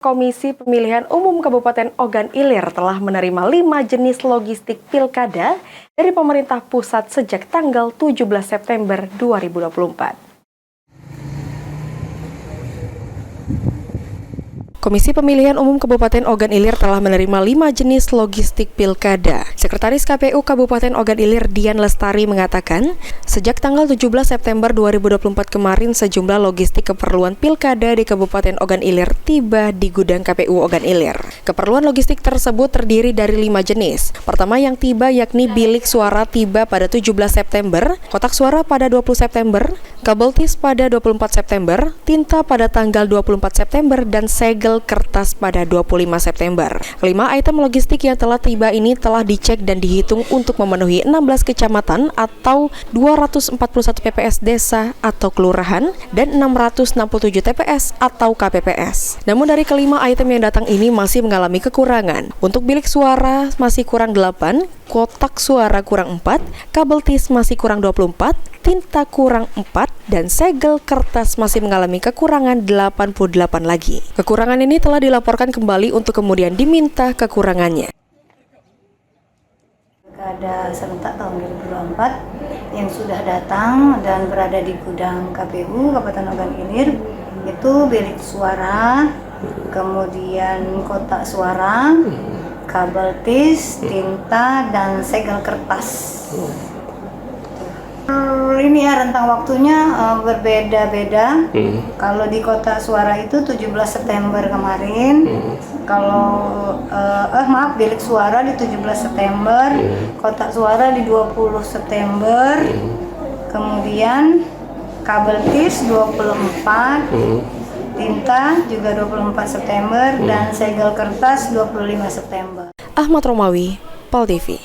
Komisi Pemilihan Umum Kabupaten Ogan Ilir telah menerima 5 jenis logistik pilkada dari pemerintah pusat sejak tanggal 17 September 2024. Komisi Pemilihan Umum Kabupaten Ogan Ilir telah menerima 5 jenis logistik pilkada. Sekretaris KPU Kabupaten Ogan Ilir Dian Lestari mengatakan, sejak tanggal 17 September 2024 kemarin sejumlah logistik keperluan pilkada di Kabupaten Ogan Ilir tiba di gudang KPU Ogan Ilir. Keperluan logistik tersebut terdiri dari 5 jenis. Pertama yang tiba yakni bilik suara tiba pada 17 September, kotak suara pada 20 September, kabel tis pada 24 September, tinta pada tanggal 24 September, dan segel kertas pada 25 September. 5 item logistik yang telah tiba ini telah dicek dan dihitung untuk memenuhi 16 kecamatan atau 241 PPS desa atau kelurahan dan 667 TPS atau KPPS. Namun dari kelima item yang datang ini masih mengalami kekurangan. Untuk bilik suara masih kurang 8, kotak suara kurang 4, kabel tis masih kurang 24, tinta kurang 4, dan segel kertas masih mengalami kekurangan 88 lagi. Kekurangan ini telah dilaporkan kembali untuk kemudian diminta kekurangannya. Pilkada serentak tahun 2024 yang sudah datang dan berada di gudang KPU Kabupaten Ogan Ilir itu bilik suara, kemudian kotak suara, kabel tis, tinta, dan segel kertas. Ini ya rentang waktunya berbeda-beda. Kalau di kotak suara itu 17 September kemarin. Kalau bilik suara di 17 September, kotak suara di 20 September. Kemudian kabel tis 24, tinta juga 24 September dan segel kertas 25 September. Ahmad Romawi, POL TV.